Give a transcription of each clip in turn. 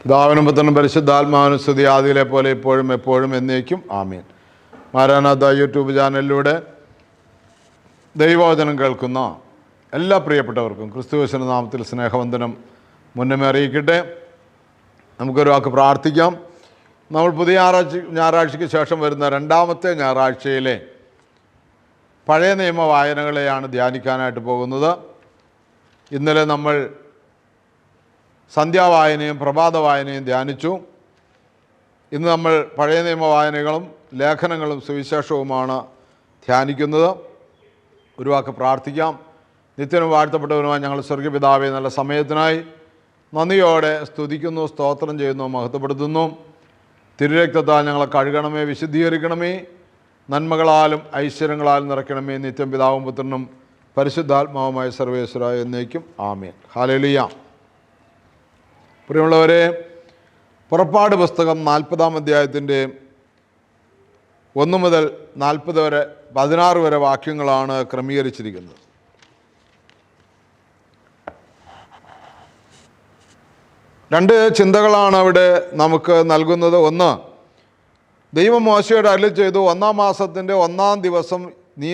പിതാവിനും പുത്രനും പരിശുദ്ധാത്മാവിനും സ്തുതി, ആദിയിലെ പോലെ ഇപ്പോഴും എപ്പോഴും എന്നേക്കും ആമേൻ. മാരാനാഥ യൂട്യൂബ് ചാനലിലൂടെ ദൈവവചനം കേൾക്കുന്ന എല്ലാ പ്രിയപ്പെട്ടവർക്കും ക്രിസ്തുയേശുവിന്റെ നാമത്തിൽ സ്നേഹവന്ദനം മുന്നമേ അറിയിക്കട്ടെ. നമുക്കൊരു വാക്ക് പ്രാർത്ഥിക്കാം. നമ്മൾ പുതിയ ഞായറാഴ്ചയ്ക്ക് ശേഷം വരുന്ന രണ്ടാമത്തെ ഞായറാഴ്ചയിലെ പഴയ നിയമ വായനകളെയാണ് ധ്യാനിക്കാനായിട്ട് പോകുന്നത്. ഇന്നലെ നമ്മൾ സന്ധ്യാവായനയും പ്രഭാത വായനയും ധ്യാനിച്ചു. ഇന്ന് നമ്മൾ പഴയ നിയമ വായനകളും ലേഖനങ്ങളും സുവിശേഷവുമാണ് ധ്യാനിക്കുന്നത്. ഒരു വാക്ക് പ്രാർത്ഥിക്കാം. നിത്യനും വാഴ്ത്തപ്പെട്ടവനുമായി ഞങ്ങൾ സ്വർഗപിതാവേ, നല്ല സമയത്തിനായി നന്ദിയോടെ സ്തുതിക്കുന്നു, സ്തോത്രം ചെയ്യുന്നു, മഹത്വപ്പെടുത്തുന്നു. തിരുരക്തത്താൽ ഞങ്ങളെ കഴുകണമേ, വിശുദ്ധീകരിക്കണമേ, നന്മകളാലും ഐശ്വര്യങ്ങളാലും നിറയ്ക്കണമേ. നിത്യം പിതാവും പുത്രനും പരിശുദ്ധാത്മാവുമായ സർവേശ്വര എന്നേക്കും ആമേൻ. ഹല്ലേലൂയ. പ്രിയമുള്ളവരെ, പുറപ്പാട് പുസ്തകം 40-ാം അധ്യായത്തിൻ്റെ 1 മുതൽ 40 വരെ 16 വരെ വാക്യങ്ങളാണ് ക്രമീകരിച്ചിരിക്കുന്നത്. രണ്ട് ചിന്തകളാണ് അവിടെ നമുക്ക് നൽകുന്നത്. ഒന്ന്, ദൈവം മോശയോട് അരുളി ചെയ്തു, 1-ാം മാസത്തിൻ്റെ 1-ാം ദിവസം നീ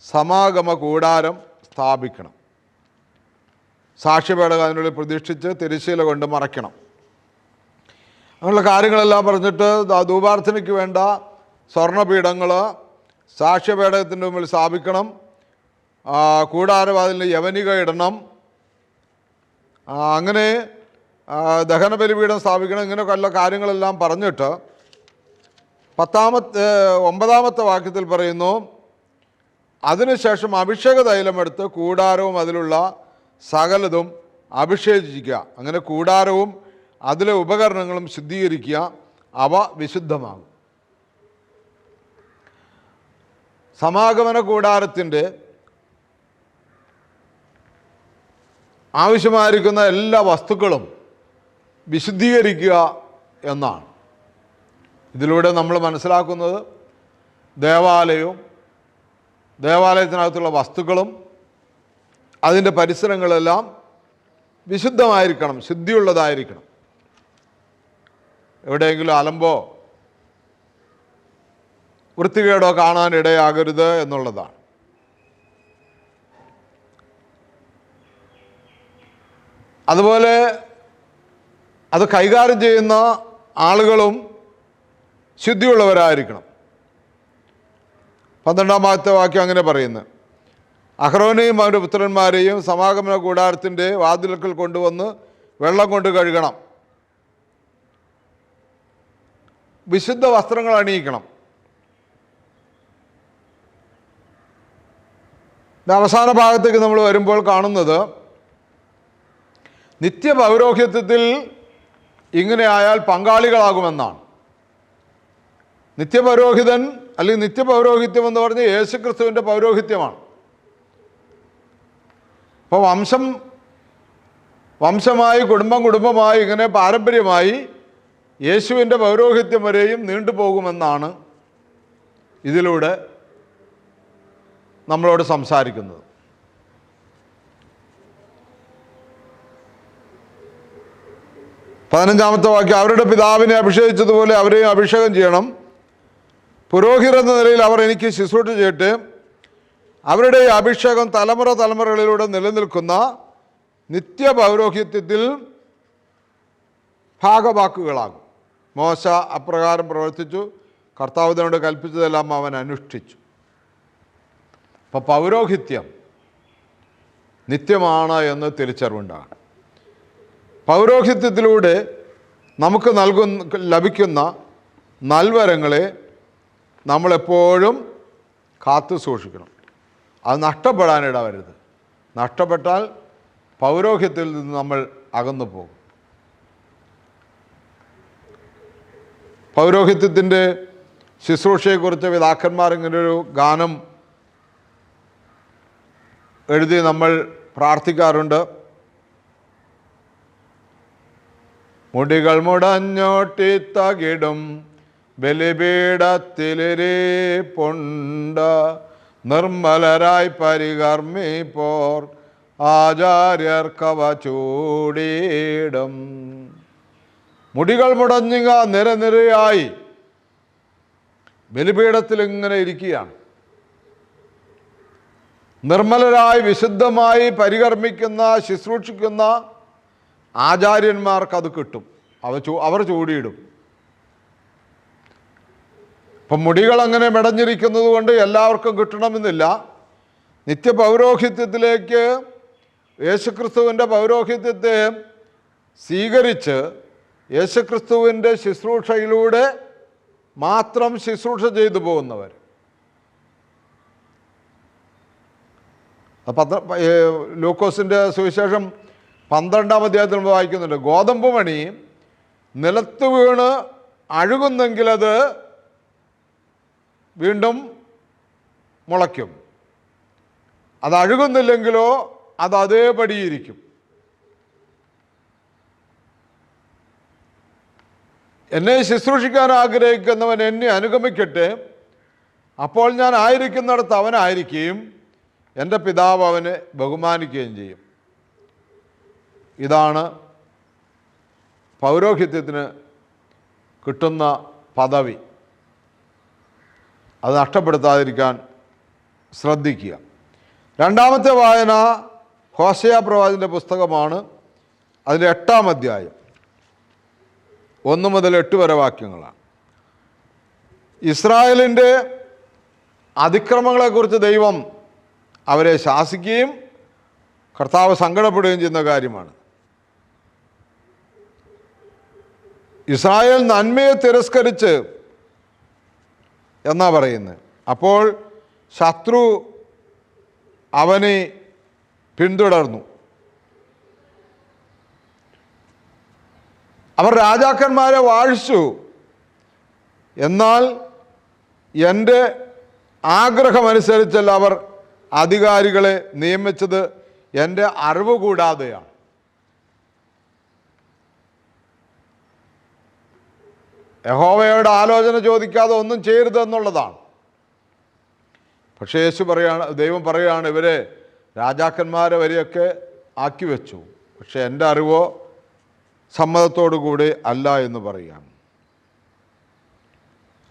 സമാഗമ കൂടാരം സ്ഥാപിക്കണം. സാക്ഷ്യപേടകം അതിനുള്ളിൽ പ്രതിഷ്ഠിച്ച് തിരശ്ശീല കൊണ്ട് മറയ്ക്കണം. അങ്ങനെയുള്ള കാര്യങ്ങളെല്ലാം പറഞ്ഞിട്ട് ധൂപാർച്ചനയ്ക്ക് വേണ്ട സ്വർണ്ണപീഠങ്ങൾ സാക്ഷ്യപേടകത്തിൻ്റെ മുമ്പിൽ സ്ഥാപിക്കണം. കൂടാരവാതിലിന് യവനിക ഇടണം. അങ്ങനെ ദഹന ബലിപീഠം സ്ഥാപിക്കണം. ഇങ്ങനെയൊക്കെയുള്ള കാര്യങ്ങളെല്ലാം പറഞ്ഞിട്ട് 9-ാമത്തെ വാക്യത്തിൽ പറയുന്നു, അതിനുശേഷം അഭിഷേക തൈലമെടുത്ത് കൂടാരവും അതിലുള്ള സകലതും അഭിഷേചിക്കുക. അങ്ങനെ കൂടാരവും അതിലെ ഉപകരണങ്ങളും ശുദ്ധീകരിക്കുക, അവ വിശുദ്ധമാകും. സമാഗമന കൂടാരത്തിൻ്റെ ആവശ്യമായിരിക്കുന്ന എല്ലാ വസ്തുക്കളും വിശുദ്ധീകരിക്കുക എന്നാണ്. ഇതിലൂടെ നമ്മൾ മനസ്സിലാക്കുന്നത് ദേവാലയവും ദേവാലയത്തിനകത്തുള്ള വസ്തുക്കളും അതിൻ്റെ പരിസരങ്ങളെല്ലാം വിശുദ്ധമായിരിക്കണം, ശുദ്ധിയുള്ളതായിരിക്കണം. എവിടെയെങ്കിലും അലമ്പോ വൃത്തികേടോ കാണാനിടയാകരുത് എന്നുള്ളതാണ്. അതുപോലെ അത് കൈകാര്യം ചെയ്യുന്ന ആളുകളും ശുദ്ധിയുള്ളവരായിരിക്കണം. 12-ാമത്തെ വാക്യം അങ്ങനെ പറയുന്നത്, അഹ്റോനെയും അവൻ്റെ പുത്രന്മാരെയും സമാഗമന കൂടാരത്തിൻ്റെ വാതിൽക്കൽ കൊണ്ടുവന്ന് വെള്ളം കൊണ്ട് കഴുകണം. വിശുദ്ധ വസ്ത്രങ്ങൾ അണിയിക്കണം. അവസാന ഭാഗത്തേക്ക് നമ്മൾ വരുമ്പോൾ കാണുന്നത്, നിത്യപൗരോഹിത്യത്തിൽ ഇങ്ങനെ ആയാൽ പങ്കാളികളാകുമെന്നാണ്. നിത്യപൗരോഹിതൻ അല്ലെങ്കിൽ നിത്യപൗരോഹിത്യം എന്ന് പറഞ്ഞ് യേശുക്രിസ്തുവിൻ്റെ പൗരോഹിത്യമാണ്. അപ്പോൾ വംശമായി കുടുംബമായി ഇങ്ങനെ പാരമ്പര്യമായി യേശുവിൻ്റെ പൗരോഹിത്യം വരെയും നീണ്ടുപോകുമെന്നാണ് ഇതിലൂടെ നമ്മളോട് സംസാരിക്കുന്നത്. പതിനഞ്ചാമത്തെ വാക്യം, അവരുടെ പിതാവിനെ അഭിഷേകിച്ചതുപോലെ അവരെയും അഭിഷേകം ചെയ്യണം. പുരോഹിതർ എന്ന നിലയിൽ അവർ എനിക്ക് ശുശ്രൂഷ ചെയ്തിട്ട് അവരുടെ അഭിഷേകം തലമുറകളിലൂടെ നിലനിൽക്കുന്ന നിത്യപൗരോഹിത്യത്തിൽ ഭാഗവാക്കുകളാകും. മോശ അപ്രകാരം പ്രവർത്തിച്ചു, കർത്താവ് തന്നോട് കൽപ്പിച്ചതെല്ലാം അവൻ അനുഷ്ഠിച്ചു. അപ്പോൾ പൗരോഹിത്യം നിത്യമാണ് എന്ന് തിരിച്ചറിവുണ്ടാണ്. പൗരോഹിത്യത്തിലൂടെ നമുക്ക് ലഭിക്കുന്ന നൽവരങ്ങളെ നമ്മളെപ്പോഴും കാത്തു സൂക്ഷിക്കണം. അത് നഷ്ടപ്പെടാനിടവരുത്. നഷ്ടപ്പെട്ടാൽ പൗരോഹിത്യത്തിൽ നിന്ന് നമ്മൾ അകന്നു പോകും. പൗരോഹിത്യത്തിൻ്റെ ശുശ്രൂഷയെക്കുറിച്ച് പിതാക്കന്മാർ ഇങ്ങനൊരു ഗാനം എഴുതി നമ്മൾ പ്രാർത്ഥിക്കാറുണ്ട്. മുടികൾ മുടഞ്ഞോട്ടിത്തകിടും ബലിപീഠത്തിലിരിപ്പുണ്ട്, നിർമ്മലരായി പരികർമ്മിപ്പോർ ആചാര്യർക്കവ ചൂടിയിടും. മുടികൾ മുടഞ്ഞുക നിരനിരയായി ബലിപീഠത്തിൽ ഇങ്ങനെ ഇരിക്കുകയാണ്. നിർമ്മലരായി വിശുദ്ധമായി പരികർമ്മിക്കുന്ന ശുശ്രൂഷിക്കുന്ന ആചാര്യന്മാർക്ക് അത് കിട്ടും. അവർ ചൂടിയിടും. ഇപ്പം മുടികൾ അങ്ങനെ മെടഞ്ഞിരിക്കുന്നത് കൊണ്ട് എല്ലാവർക്കും കിട്ടണമെന്നില്ല. നിത്യപൗരോഹിത്യത്തിലേക്ക് യേശുക്രിസ്തുവിൻ്റെ പൗരോഹിത്യത്തെ സ്വീകരിച്ച് യേശുക്രിസ്തുവിൻ്റെ ശുശ്രൂഷയിലൂടെ മാത്രം ശുശ്രൂഷ ചെയ്തു പോകുന്നവർ. ലൂക്കോസിൻ്റെ സുവിശേഷം 12-ാം അധ്യായത്തിൽ നമ്മൾ വായിക്കുന്നുണ്ട്, ഗോതമ്പ് മണി നിലത്ത് വീണ് അഴുകുന്നെങ്കിൽ അത് വീണ്ടും മുളയ്ക്കും, അത് അഴുകുന്നില്ലെങ്കിലോ അത് അതേപടിയിരിക്കും. എന്നെ ശുശ്രൂഷിക്കാൻ ആഗ്രഹിക്കുന്നവൻ എന്നെ അനുഗമിക്കട്ടെ, അപ്പോൾ ഞാൻ ആയിരിക്കുന്നിടത്ത് അവനായിരിക്കുകയും എൻ്റെ പിതാവ് അവനെ ബഹുമാനിക്കുകയും ചെയ്യും. ഇതാണ് പൗരോഹിത്യത്തിന് കിട്ടുന്ന പദവി. അത് നഷ്ടപ്പെടുത്താതിരിക്കാൻ ശ്രദ്ധിക്കുക. രണ്ടാമത്തെ വായന ഹോശേയ പ്രവാചകൻ്റെ പുസ്തകമാണ്. അതിൻ്റെ 8-ാം അധ്യായം 1 മുതൽ 8 വരെ വാക്യങ്ങളാണ്. ഇസ്രായേലിൻ്റെ അതിക്രമങ്ങളെക്കുറിച്ച് ദൈവം അവരെ ശാസിക്കുകയും കർത്താവ് സങ്കടപ്പെടുകയും ചെയ്യുന്ന കാര്യമാണ്. ഇസ്രായേൽ നന്മയെ തിരസ്കരിച്ച് എന്നാ പറയുന്നത്. അപ്പോൾ ശത്രു അവനെ പിന്തുടർന്നു. അവർ രാജാക്കന്മാരെ വാഴിച്ചു. എന്നാൽ എൻ്റെ ആഗ്രഹമനുസരിച്ചല്ല അവർ അധികാരികളെ നിയമിച്ചത്, എൻ്റെ അറിവ് കൂടാതെയാണ്. യഹോവയോട് ആലോചന ചോദിക്കാതെ ഒന്നും ചെയ്യരുതെന്നുള്ളതാണ്. പക്ഷേ ദൈവം പറയുകയാണ്, ഇവരെ രാജാക്കന്മാരെ വരെയൊക്കെ ആക്കി വെച്ചു, പക്ഷെ എൻ്റെ അറിവോ സമ്മതത്തോടു കൂടി അല്ല എന്ന് പറയുകയാണ്.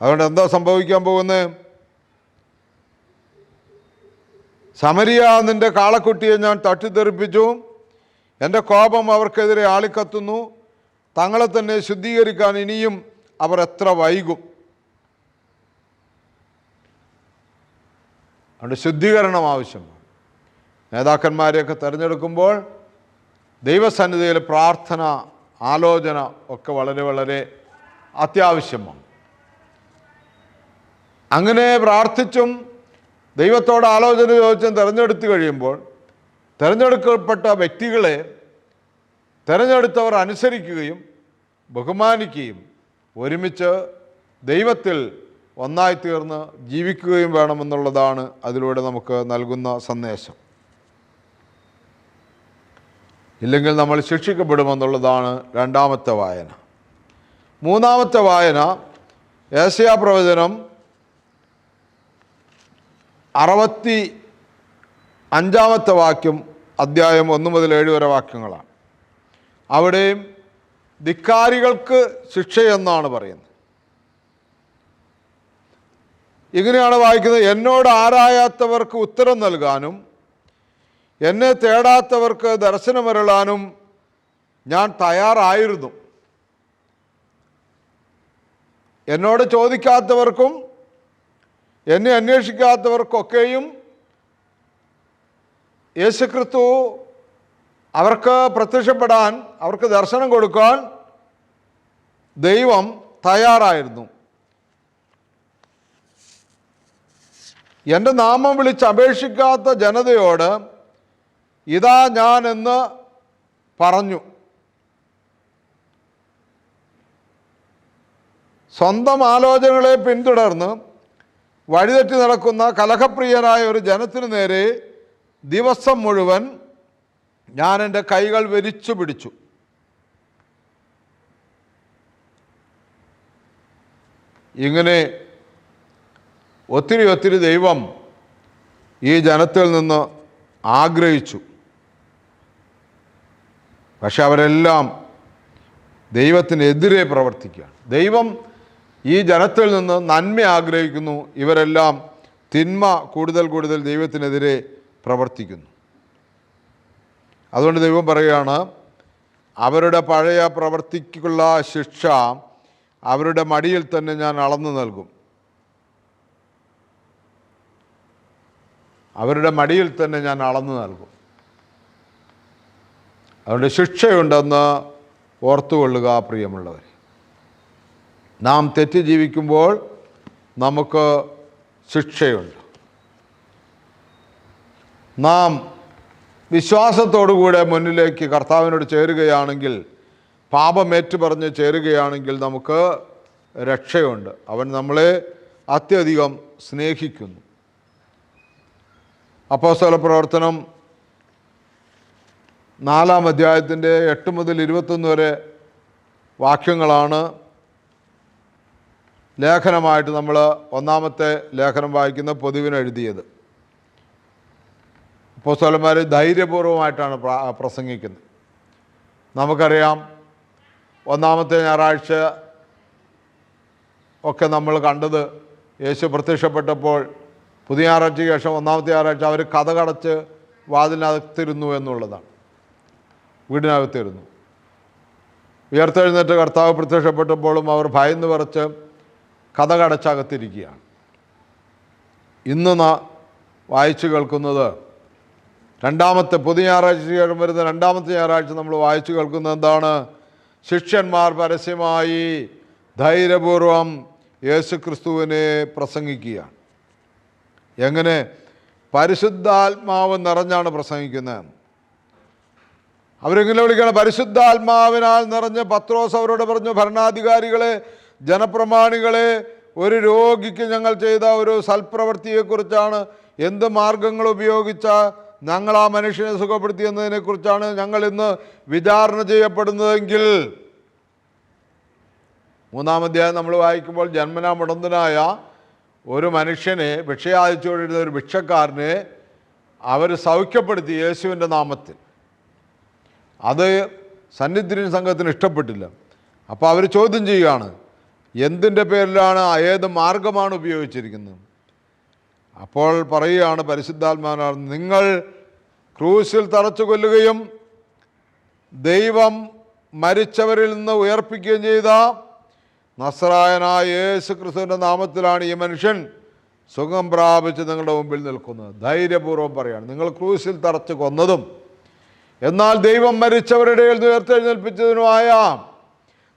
അതുകൊണ്ട് എന്താ സംഭവിക്കാൻ പോകുന്നത്? സമരിയ, നിൻ്റെ കാളക്കുട്ടിയെ ഞാൻ തട്ടിത്തെറിപ്പിച്ചു, എൻ്റെ കോപം അവർക്കെതിരെ ആളിക്കത്തുന്നു, തങ്ങളെ തന്നെ ശുദ്ധീകരിക്കാൻ ഇനിയും അവർ എത്ര വൈകും. അതുകൊണ്ട് ശുദ്ധീകരണം ആവശ്യമാണ്. നേതാക്കന്മാരെയൊക്കെ തിരഞ്ഞെടുക്കുമ്പോൾ ദൈവസന്നിധിയിൽ പ്രാർത്ഥന, ആലോചന ഒക്കെ വളരെ വളരെ അത്യാവശ്യമാണ്. അങ്ങനെ പ്രാർത്ഥിച്ചും ദൈവത്തോട് ആലോചന ചോദിച്ചും തിരഞ്ഞെടുത്തു കഴിയുമ്പോൾ തിരഞ്ഞെടുക്കപ്പെട്ട വ്യക്തികളെ തിരഞ്ഞെടുത്തവർ അനുസരിക്കുകയും ബഹുമാനിക്കുകയും ഒരുമിച്ച് ദൈവത്തിൽ ഒന്നായിത്തീർന്ന് ജീവിക്കുകയും വേണമെന്നുള്ളതാണ് അതിലൂടെ നമുക്ക് നൽകുന്ന സന്ദേശം. ഇല്ലെങ്കിൽ നമ്മൾ ശിക്ഷിക്കപ്പെടുമെന്നുള്ളതാണ് രണ്ടാമത്തെ വായന. മൂന്നാമത്തെ വായന യെശയ്യാ പ്രവചനം 65-ാമത്തെ വാക്യം, അധ്യായം 1 മുതൽ 7 വരെ വാക്യങ്ങളാണ്. അവിടെയും ധിക്കാരികൾക്ക് ശിക്ഷയെന്നാണ് പറയുന്നത്. ഇങ്ങനെയാണ് വായിക്കുന്നത്, എന്നോട് ആരായാത്തവർക്ക് ഉത്തരം നൽകാനും എന്നെ തേടാത്തവർക്ക് ദർശനമരുളാനും ഞാൻ തയ്യാറായിരുന്നു. എന്നോട് ചോദിക്കാത്തവർക്കും എന്നെ അന്വേഷിക്കാത്തവർക്കൊക്കെയും യേശുക്രിസ്തു അവർക്ക് പ്രത്യക്ഷപ്പെടാൻ, അവർക്ക് ദർശനം കൊടുക്കാൻ ദൈവം തയ്യാറായിരുന്നു. എൻ്റെ നാമം വിളിച്ച് അപേക്ഷിക്കാത്ത ജനതയോട് ഇതാ ഞാൻ എന്ന് പറഞ്ഞു. സ്വന്തം ആലോചനകളെ പിന്തുടർന്ന് വഴിതെറ്റി നടക്കുന്ന കലഹപ്രിയനായ ഒരു ജനത്തിനു നേരെ ദിവസം മുഴുവൻ ഞാൻ എൻ്റെ കൈകൾ വിരിച്ചു പിടിച്ചു. ഇങ്ങനെ ഒത്തിരി ദൈവം ഈ ജനത്തിൽ നിന്ന് ആഗ്രഹിച്ചു. പക്ഷെ അവരെല്ലാം ദൈവത്തിനെതിരെ പ്രവർത്തിക്കുകയാണ്. ദൈവം ഈ ജനത്തിൽ നിന്ന് നന്മ ആഗ്രഹിക്കുന്നു, ഇവരെല്ലാം തിന്മ കൂടുതൽ കൂടുതൽ ദൈവത്തിനെതിരെ പ്രവർത്തിക്കുന്നു. അതുകൊണ്ട് ദൈവം പറയുകയാണ്, അവരുടെ പഴയ പ്രവർത്തിക്കുള്ള ശിക്ഷ അവരുടെ മടിയിൽ തന്നെ ഞാൻ അളന്നു നൽകും. അവരുടെ മടിയിൽ തന്നെ ഞാൻ അളന്നു നൽകും. അതുകൊണ്ട് ശിക്ഷയുണ്ടെന്ന് ഓർത്തുകൊള്ളുക പ്രിയമുള്ളവർ. നാം തെറ്റ് ജീവിക്കുമ്പോൾ നമുക്ക് ശിക്ഷയുണ്ട്. നാം വിശ്വാസത്തോടുകൂടെ മുന്നിലേക്ക് കർത്താവിനോട് ചേരുകയാണെങ്കിൽ, പാപം ഏറ്റുപറഞ്ഞ് ചേരുകയാണെങ്കിൽ നമുക്ക് രക്ഷയുണ്ട്. അവൻ നമ്മളെ അത്യധികം സ്നേഹിക്കുന്നു. അപ്പോസ്തല പ്രവർത്തനം 4-ാം അധ്യായത്തിൻ്റെ 8 മുതൽ 21 വരെ വാക്യങ്ങളാണ് ലേഖനമായിട്ട് നമ്മൾ ഒന്നാമത്തെ ലേഖനം വായിക്കുന്ന പൊതുവിന് എഴുതിയത്. അപ്പോസ്തലന്മാർ ധൈര്യപൂർവമായിട്ടാണ് പ്രസംഗിക്കുന്നത്. നമുക്കറിയാം, ഒന്നാമത്തെ ഞായറാഴ്ച ഒക്കെ നമ്മൾ കണ്ടത്, യേശു പ്രത്യക്ഷപ്പെട്ടപ്പോൾ പുതിയ ഞായറാഴ്ചയ്ക്ക് ശേഷം ഒന്നാമത്തെ ഞായറാഴ്ച അവർ കതകടച്ച് വാതിലിനകത്തിരുന്നു എന്നുള്ളതാണ്. വീടിനകത്തിരുന്നു. ഉയർത്തെഴുന്നേറ്റ് കർത്താവ് പ്രത്യക്ഷപ്പെട്ടപ്പോഴും അവർ ഭയന്ന് വിറച്ച് കതകടച്ചകത്തിരിക്കുകയാണ്. ഇന്ന് വായിച്ചു കേൾക്കുന്നത് രണ്ടാമത്തെ പുതിയ ഞായറാഴ്ച വരുന്ന രണ്ടാമത്തെ ഞായറാഴ്ച നമ്മൾ വായിച്ചു കേൾക്കുന്നത് എന്താണ്? ശിഷ്യന്മാർ പരസ്യമായി ധൈര്യപൂർവം യേശുക്രിസ്തുവിനെ പ്രസംഗിക്കുകയാണ്. എങ്ങനെ? പരിശുദ്ധാത്മാവ് നിറഞ്ഞാണ് പ്രസംഗിക്കുന്നത്. അവരെങ്ങനെ വിളിക്കുകയാണ്? പരിശുദ്ധാത്മാവിനാൽ നിറഞ്ഞ് പത്രോസ് അവരോട് പറഞ്ഞു, ഭരണാധികാരികളെ, ജനപ്രമാണികളെ, ഒരു രോഗിക്ക് ഞങ്ങൾ ചെയ്ത ഒരു സൽപ്രവൃത്തിയെക്കുറിച്ചാണ്, എന്ത് മാർഗങ്ങൾ ഉപയോഗിച്ച ഞങ്ങൾ ആ മനുഷ്യനെ സുഖപ്പെടുത്തിയെന്നതിനെക്കുറിച്ചാണ് ഞങ്ങൾ ഇന്ന് വിചാരണ ചെയ്യപ്പെടുന്നതെങ്കിൽ. 3-ാം അധ്യായം നമ്മൾ വായിക്കുമ്പോൾ ജന്മനാ മുടന്തനായ ഒരു മനുഷ്യനെ, ഭിക്ഷയാചിച്ചുകൊണ്ടിരുന്ന ഒരു ഭിക്ഷക്കാരനെ അവർ സൗഖ്യപ്പെടുത്തി യേശുവിൻ്റെ നാമത്തിൽ. അത് സന്നിധിൻ സംഘത്തിന് ഇഷ്ടപ്പെട്ടില്ല. അപ്പോൾ അവർ ചോദ്യം ചെയ്യുകയാണ്, എന്തിൻ്റെ പേരിലാണ്, ഏത് മാർഗമാണ് ഉപയോഗിച്ചിരിക്കുന്നത്? അപ്പോൾ പറയുകയാണ് പരിശുദ്ധാത്മാവാണ്, നിങ്ങൾ ക്രൂശിൽ തറച്ചു കൊല്ലുകയും ദൈവം മരിച്ചവരിൽ നിന്ന് ഉയർപ്പിക്കുകയും ചെയ്ത നസ്രായനായ യേശു ക്രിസ്തുവിൻ്റെ നാമത്തിലാണ് ഈ മനുഷ്യൻ സുഖം പ്രാപിച്ച് നിങ്ങളുടെ മുമ്പിൽ നിൽക്കുന്നത്. ധൈര്യപൂർവ്വം പറയുകയാണ്, നിങ്ങൾ ക്രൂശിൽ തറച്ച് കൊന്നതും എന്നാൽ ദൈവം മരിച്ചവരുടെ ഉയർത്തെഴുന്നേൽപ്പിച്ചതിനുമായ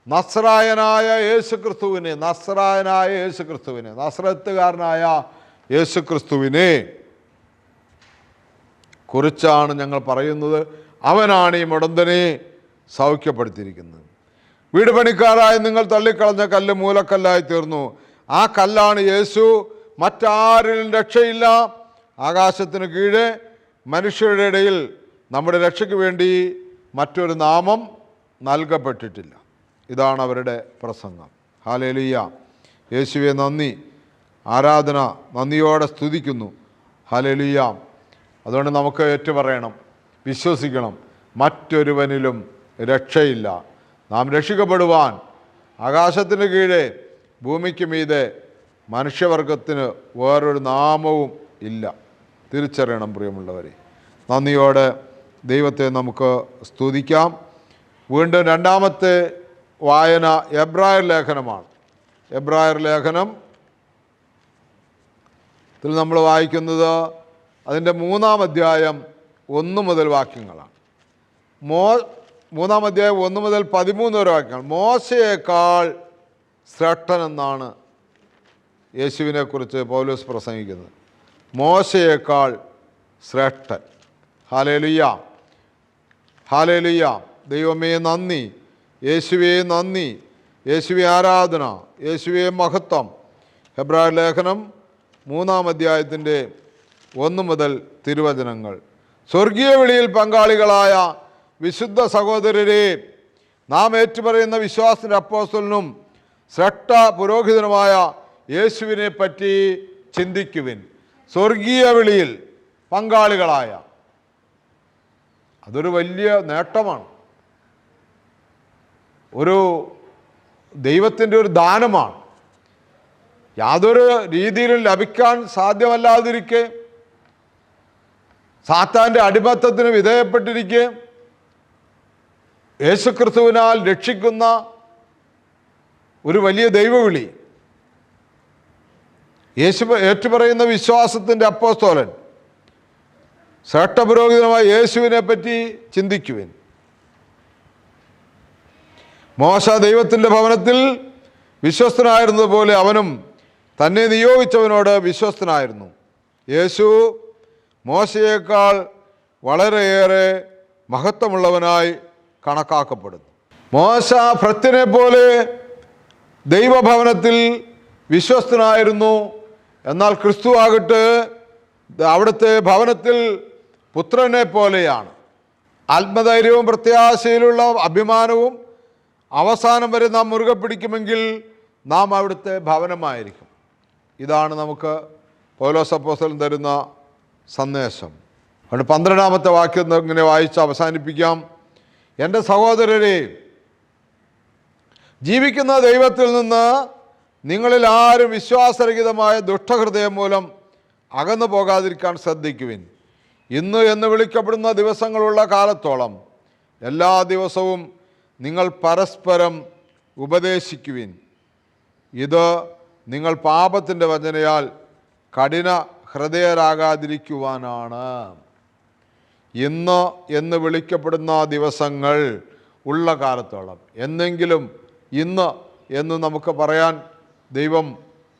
നസ്രായനായ യേശു ക്രിസ്തുവിനെ, നസ്രത്തുകാരനായ യേശു ക്രിസ്തുവിനെ കുറിച്ചാണ് ഞങ്ങൾ പറയുന്നത്. അവനാണ് ഈ മുടന്തനെ സൗഖ്യപ്പെടുത്തിയിരിക്കുന്നത്. വീട് പണിക്കാരായ നിങ്ങൾ തള്ളിക്കളഞ്ഞ കല്ല് മൂലക്കല്ലായി തീർന്നു. ആ കല്ലാണ് യേശു. മറ്റാരിലും രക്ഷയില്ല. ആകാശത്തിന് കീഴെ മനുഷ്യരുടെ ഇടയിൽ നമ്മുടെ രക്ഷയ്ക്ക് വേണ്ടി മറ്റൊരു നാമം നൽകപ്പെട്ടിട്ടില്ല. ഇതാണ് അവരുടെ പ്രസംഗം. ഹല്ലേലൂയ. യേശുവെ നന്ദി, ആരാധന, നന്ദിയോടെ സ്തുതിക്കുന്നു. ഹല്ലേലൂയ. അതുകൊണ്ട് നമുക്ക് ഏറ്റുപറയണം, വിശ്വസിക്കണം, മറ്റൊരുവനിലും രക്ഷയില്ല. നാം രക്ഷിക്കപ്പെടുവാൻ ആകാശത്തിന് കീഴെ ഭൂമിക്ക് മീതെ മനുഷ്യവർഗത്തിന് വേറൊരു നാമവും ഇല്ല. തിരിച്ചറിയണം പ്രിയമുള്ളവരെ. നന്ദിയോടെ ദൈവത്തെ നമുക്ക് സ്തുതിക്കാം. വീണ്ടും രണ്ടാമത്തെ വായന എബ്രായർ ലേഖനമാണ്. എബ്രായർ ലേഖനം ത്തിൽ നമ്മൾ വായിക്കുന്നത് അതിൻ്റെ 3-ാം അധ്യായം 1 മുതൽ വാക്യങ്ങളാണ്. 3-ാം അധ്യായം 1 മുതൽ 13 വരെ വാക്യങ്ങൾ. മോശയേക്കാൾ ശ്രേഷ്ഠനെന്നാണ് യേശുവിനെക്കുറിച്ച് പൗലോസ് പ്രസംഗിക്കുന്നത്. മോശയേക്കാൾ ശ്രേഷ്ഠൻ. Hallelujah, hallelujah. ദൈവമേ നന്ദി, യേശുവേ നന്ദി, യേശുവേ ആരാധന, യേശുവേ മഹത്വം. എബ്രായർ ലേഖനം 3-ാം അധ്യായത്തിൻ്റെ 1 മുതൽ തിരുവചനങ്ങൾ. സ്വർഗീയ വിളിയിൽ പങ്കാളികളായ വിശുദ്ധ സഹോദരരെ, നാം ഏറ്റുപറയുന്ന വിശ്വാസത്തിൻ്റെ അപ്പോസ്തലനും ശ്രേഷ്ഠ പുരോഹിതനുമായ യേശുവിനെ പറ്റി ചിന്തിക്കുവിൻ. സ്വർഗീയ വിളിയിൽ പങ്കാളികളായ, അതൊരു വലിയ നേട്ടമാണ്. ഒരു ദൈവത്തിൻ്റെ ഒരു ദാനമാണ്. യാതൊരു രീതിയിലും ലഭിക്കാൻ സാധ്യമല്ലാതിരിക്കെ, സാത്താൻ്റെ അടിമത്തത്തിന് വിധേയപ്പെട്ടിരിക്കെ യേശുക്രിസ്തുവിനാൽ രക്ഷിക്കുന്ന ഒരു വലിയ ദൈവവിളി യേശു ഏറ്റുപറയുന്ന വിശ്വാസത്തിൻ്റെ അപ്പോസ്തലൻ ശ്രേഷ്ഠപുരോഹിതനായ യേശുവിനെ പറ്റി ചിന്തിക്കുവിൻ. മോശ ദൈവത്തിൻ്റെ ഭവനത്തിൽ വിശ്വസ്തനായിരുന്നതുപോലെ അവനും തന്നെ നിയോഗിച്ചവനോട് വിശ്വസ്തനായിരുന്നു. യേശു മോശയേക്കാൾ വളരെയേറെ മഹത്വമുള്ളവനായി കണക്കാക്കപ്പെടുന്നു. മോശ ഭൃത്യനെ പോലെ ദൈവഭവനത്തിൽ വിശ്വസ്തനായിരുന്നു. എന്നാൽ ക്രിസ്തു ആകട്ടെ അവിടുത്തെ ഭവനത്തിൽ പുത്രനെ പോലെയാണ്. ആത്മധൈര്യവും പ്രത്യാശയിലുള്ള അഭിമാനവും അവസാനം വരെ നാം മുറുകെ പിടിക്കുമെങ്കിൽ നാം അവിടുത്തെ ഭവനമായിരിക്കും. ഇതാണ് നമുക്ക് പൗലോസ് അപ്പോസ്തലൻ തരുന്ന സന്ദേശം. അതുകൊണ്ട് 12-ാമത്തെ വാക്യം ഇങ്ങനെ വായിച്ച് അവസാനിപ്പിക്കാം. എൻ്റെ സഹോദരരെ, ജീവിക്കുന്ന ദൈവത്തിൽ നിന്ന് നിങ്ങളിൽ ആരും വിശ്വാസരഹിതമായ ദുഷ്ടഹൃദയം മൂലം അകന്നു പോകാതിരിക്കാൻ ശ്രദ്ധിക്കുവിൻ. ഇന്ന് എന്ന് വിളിക്കപ്പെടുന്ന ദിവസങ്ങളുള്ള കാലത്തോളം എല്ലാ ദിവസവും നിങ്ങൾ പരസ്പരം ഉപദേശിക്കുവിൻ. ഇത് നിങ്ങൾ പാപത്തിൻ്റെ വഞ്ചനയാൽ കഠിന ഹൃദയരാകാതിരിക്കുവാനാണ്. ഇന്ന് എന്ന് വിളിക്കപ്പെടുന്ന ദിവസങ്ങൾ ഉള്ള കാലത്തോളം, എന്നെങ്കിലും ഇന്ന് എന്ന് നമുക്ക് പറയാൻ ദൈവം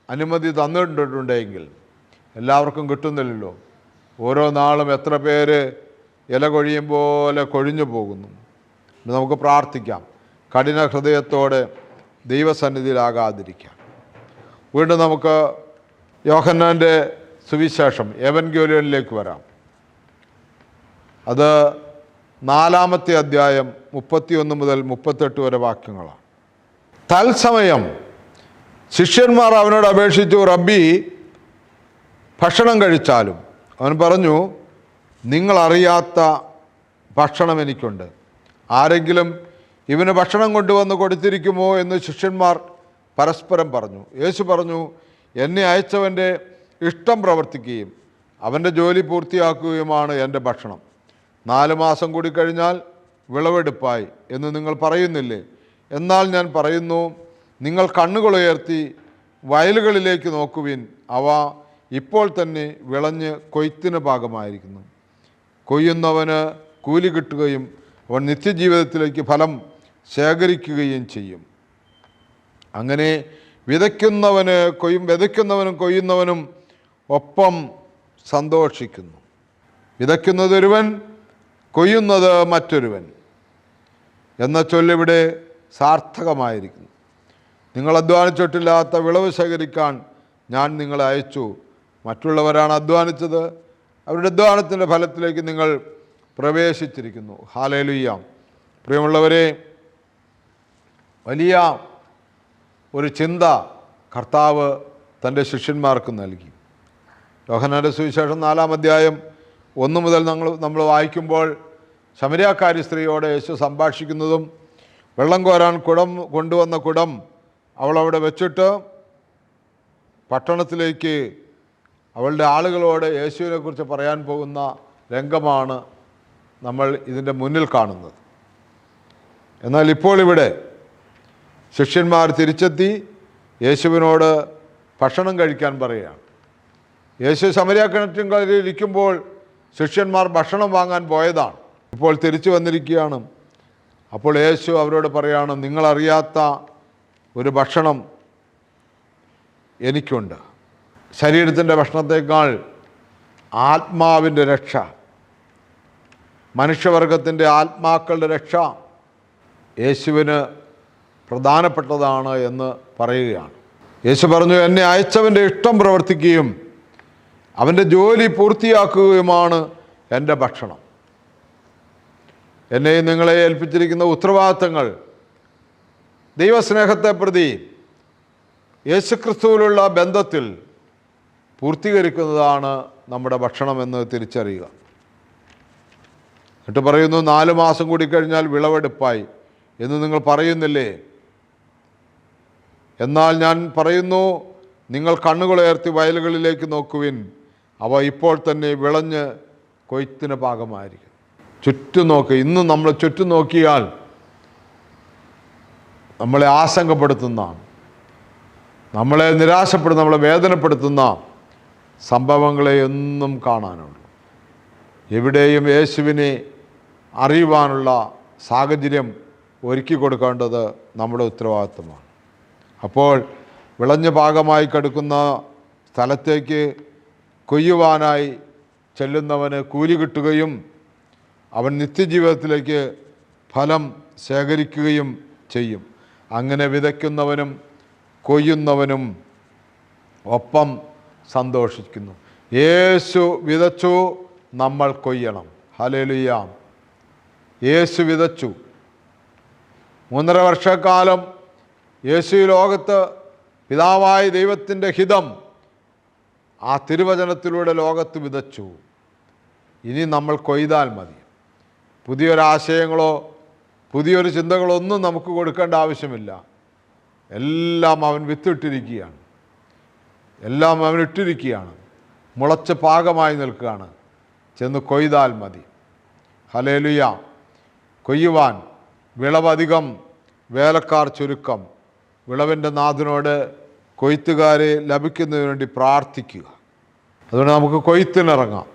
അനുമതി തന്നിട്ടുണ്ടെങ്കിൽ എല്ലാവർക്കും കിട്ടുന്നില്ലല്ലോ. ഓരോ നാളും എത്ര പേര് ഇല കൊഴിയും പോലെ കൊഴിഞ്ഞു പോകുന്നു. നമുക്ക് പ്രാർത്ഥിക്കാം, കഠിന ഹൃദയത്തോടെ ദൈവസന്നിധിയിലാകാതിരിക്കാം. വീണ്ടും നമുക്ക് യോഹന്നാൻ്റെ സുവിശേഷം എവൻഗേലിയോനിലേക്ക് വരാം. അത് 4-ാമത്തെ അധ്യായം 31 മുതൽ 38 വരെ വാക്യങ്ങളാണ്. തത്സമയം ശിഷ്യന്മാർ അവനോട് അപേക്ഷിച്ചു, റബ്ബി, ഭക്ഷണം കഴിച്ചാലും. അവൻ പറഞ്ഞു, നിങ്ങളറിയാത്ത ഭക്ഷണം എനിക്കുണ്ട്. ആരെങ്കിലും ഇവന് ഭക്ഷണം കൊണ്ടുവന്ന് കൊടുത്തിരിക്കുമോ എന്ന് ശിഷ്യന്മാർ പരസ്പരം പറഞ്ഞു. യേശു പറഞ്ഞു, എന്നെ അയച്ചവൻ്റെ ഇഷ്ടം പ്രവർത്തിക്കുകയും അവൻ്റെ ജോലി പൂർത്തിയാക്കുകയുമാണ് എൻ്റെ ഭക്ഷണം. 4 മാസം കൂടി കഴിഞ്ഞാൽ വിളവെടുപ്പായി എന്ന് നിങ്ങൾ പറയുന്നില്ലേ? എന്നാൽ ഞാൻ പറയുന്നു, നിങ്ങൾ കണ്ണുകളുയർത്തി വയലുകളിലേക്ക് നോക്കുവിൻ. അവ ഇപ്പോൾ തന്നെ വിളഞ്ഞ് കൊയ്ത്തിന് പാകമായിരിക്കുന്നു. കൊയ്യുന്നവന് കൂലി കിട്ടുകയും അവൻ നിത്യജീവിതത്തിലേക്ക് ഫലം ശേഖരിക്കുകയും ചെയ്യും. അങ്ങനെ വിതയ്ക്കുന്നവനും കൊയ്യുന്നവനും ഒപ്പം സന്തോഷിക്കുന്നു. വിതയ്ക്കുന്നത് ഒരുവൻ, കൊയ്യുന്നത് മറ്റൊരുവൻ എന്ന ചൊല്ലിവിടെ സാർത്ഥകമായിരിക്കുന്നു. നിങ്ങൾ അധ്വാനിച്ചിട്ടില്ലാത്ത വിളവ് ശേഖരിക്കാൻ ഞാൻ നിങ്ങളെ അയച്ചു. മറ്റുള്ളവരാണ് അധ്വാനിച്ചത്, അവരുടെ അധ്വാനത്തിൻ്റെ ഫലത്തിലേക്ക് നിങ്ങൾ പ്രവേശിച്ചിരിക്കുന്നു. ഹല്ലേലൂയ. പ്രിയമുള്ളവരെ, വലിയ ഒരു ചിന്ത കർത്താവ് തൻ്റെ ശിഷ്യന്മാർക്ക് നൽകി. യോഹന്നാൻ്റെ സുവിശേഷം 4-ാം അധ്യായം 1 മുതൽ നമ്മൾ വായിക്കുമ്പോൾ ശമരിയാക്കാരി സ്ത്രീയോട് യേശു സംഭാഷിക്കുന്നതും വെള്ളം കോരാൻ കൊണ്ടുവന്ന കുടം അവളവിടെ വെച്ചിട്ട് പട്ടണത്തിലേക്ക് അവളുടെ ആളുകളോട് യേശുവിനെക്കുറിച്ച് പറയാൻ പോകുന്ന രംഗമാണ് നമ്മൾ ഇതിൻ്റെ മുന്നിൽ കാണുന്നത്. എന്നാൽ ഇപ്പോൾ ഇവിടെ ശിഷ്യന്മാർ തിരിച്ചെത്തി യേശുവിനോട് ഭക്ഷണം കഴിക്കാൻ പറയുകയാണ്. യേശു ശമരിയ കിണറ്റിൻകരയിൽ ഇരിക്കുമ്പോൾ ശിഷ്യന്മാർ ഭക്ഷണം വാങ്ങാൻ പോയതാണ്. ഇപ്പോൾ തിരിച്ചു വന്നിരിക്കുകയാണ്. അപ്പോൾ യേശു അവരോട് പറയുകയാണ്, നിങ്ങളറിയാത്ത ഒരു ഭക്ഷണം എനിക്കുണ്ട്. ശരീരത്തിൻ്റെ ഭക്ഷണത്തേക്കാൾ ആത്മാവിൻ്റെ രക്ഷ, മനുഷ്യവർഗത്തിൻ്റെ ആത്മാക്കളുടെ രക്ഷ യേശുവിന് പ്രധാനപ്പെട്ടതാണ് എന്ന് പറയുകയാണ്. യേശു പറഞ്ഞു, എന്നെ അയച്ചവൻ്റെ ഇഷ്ടം പ്രവർത്തിക്കുകയും അവൻ്റെ ജോലി പൂർത്തിയാക്കുകയുമാണ് എൻ്റെ ഭക്ഷണം. എന്നെ നിങ്ങളെ ഏൽപ്പിച്ചിരിക്കുന്ന ഉത്തരവാദിത്തങ്ങൾ ദൈവസ്നേഹത്തെ പ്രതി യേശുക്രിസ്തുവിലുള്ള ബന്ധത്തിൽ പൂർത്തീകരിക്കുന്നതാണ് നമ്മുടെ ഭക്ഷണമെന്ന് തിരിച്ചറിയുക. എന്നിട്ട് പറയുന്നു, 4 മാസം കൂടി കഴിഞ്ഞാൽ വിളവെടുപ്പായി എന്ന് നിങ്ങൾ പറയുന്നില്ലേ? എന്നാൽ ഞാൻ പറയുന്നു, നിങ്ങൾ കണ്ണുകളുയർത്തി വയലുകളിലേക്ക് നോക്കുവിൻ, അവ ഇപ്പോൾ തന്നെ വിളഞ്ഞ് കൊയ്ത്തിന് പാകമായിരിക്കും. ചുറ്റും നോക്ക്. ഇന്ന് നമ്മൾ ചുറ്റും നോക്കിയാൽ നമ്മളെ ആശങ്കപ്പെടുത്തുന്ന, നമ്മളെ നിരാശപ്പെടുന്ന, നമ്മളെ വേദനപ്പെടുത്തുന്ന സംഭവങ്ങളെ എന്നും കാണാനുള്ളൂ. എവിടെയും യേശുവിനെ അറിയുവാനുള്ള സാഹചര്യം ഒരുക്കി കൊടുക്കേണ്ടത് നമ്മുടെ ഉത്തരവാദിത്വമാണ്. അപ്പോൾ വിളഞ്ഞ പാകമായി കിടക്കുന്ന സ്ഥലത്തേക്ക് കൊയ്യുവാനായി ചെല്ലുന്നവന് കൂലി കിട്ടുകയും അവൻ നിത്യജീവിതത്തിലേക്ക് ഫലം ശേഖരിക്കുകയും ചെയ്യും. അങ്ങനെ വിതയ്ക്കുന്നവനും കൊയ്യുന്നവനും ഒപ്പം സന്തോഷിക്കുന്നു. യേശു വിതച്ചു, നമ്മൾ കൊയ്യണം. ഹല്ലേലൂയ. യേശു വിതച്ചു. 3.5 വർഷക്കാലം യേശു ഈ ലോകത്ത് പിതാവായ ദൈവത്തിൻ്റെ ഹിതം ആ തിരുവചനത്തിലൂടെ ലോകത്ത് വിതച്ചു. ഇനി നമ്മൾ കൊയ്താൽ മതി. പുതിയൊരാശയങ്ങളോ പുതിയൊരു ചിന്തകളോ ഒന്നും നമുക്ക് കൊടുക്കേണ്ട ആവശ്യമില്ല. എല്ലാം അവൻ വിത്തിട്ടിരിക്കുകയാണ്. എല്ലാം അവൻ ഇട്ടിരിക്കുകയാണ്. മുളച്ച് പാകമായി നിൽക്കുകയാണ്. ചെന്ന് കൊയ്താൽ മതി. ഹല്ലേലൂയ. കൊയ്യുവാൻ വിളവധികം, വേലക്കാർ ചുരുക്കം. വിളവിൻ്റെ നാഥനോട് കൊയ്ത്തുകാരെ ലഭിക്കുന്നതിന് വേണ്ടി പ്രാർത്ഥിക്കുക. അതുകൊണ്ട് നമുക്ക് കൊയ്ത്തിനിറങ്ങാം.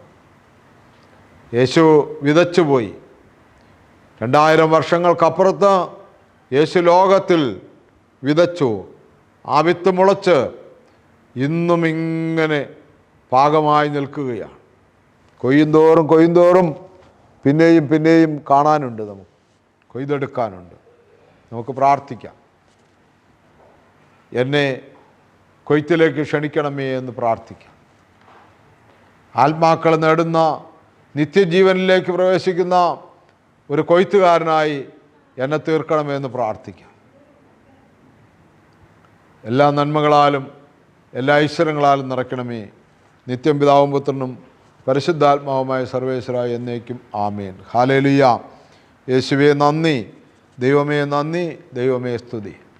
യേശു വിതച്ചു പോയി. 2000 വർഷങ്ങൾക്കപ്പുറത്ത് യേശു ലോകത്തിൽ വിതച്ചു. ആ വിത്ത് മുളച്ച് ഇന്നും ഇങ്ങനെ പാകമായി നിൽക്കുകയാണ്. കൊയ്യുന്തോറും പിന്നെയും കാണാനുണ്ട്, നമുക്ക് കൊയ്തെടുക്കാനുണ്ട്. നമുക്ക് പ്രാർത്ഥിക്കാം. എന്നെ കൊയ്ത്തിലേക്ക് ക്ഷണിക്കണമേ എന്ന് പ്രാർത്ഥിക്കാം. ആത്മാക്കൾ നേടുന്ന നിത്യജീവനിലേക്ക് പ്രവേശിക്കുന്ന ഒരു കൊയ്ത്തുകാരനായി എന്നെ തീർക്കണമെന്ന് പ്രാർത്ഥിക്കാം. എല്ലാ നന്മകളാലും എല്ലാ ഐശ്വര്യങ്ങളാലും നിറയ്ക്കണമേ. നിത്യം പിതാവും പുത്രനും പരിശുദ്ധാത്മാവുമായ സർവേശ്വരായ എന്നേക്കും ആമേൻ. ഹല്ലേലൂയ. യേശുവേ നന്ദി, ദൈവമേ നന്ദി, ദൈവമേ സ്തുതി.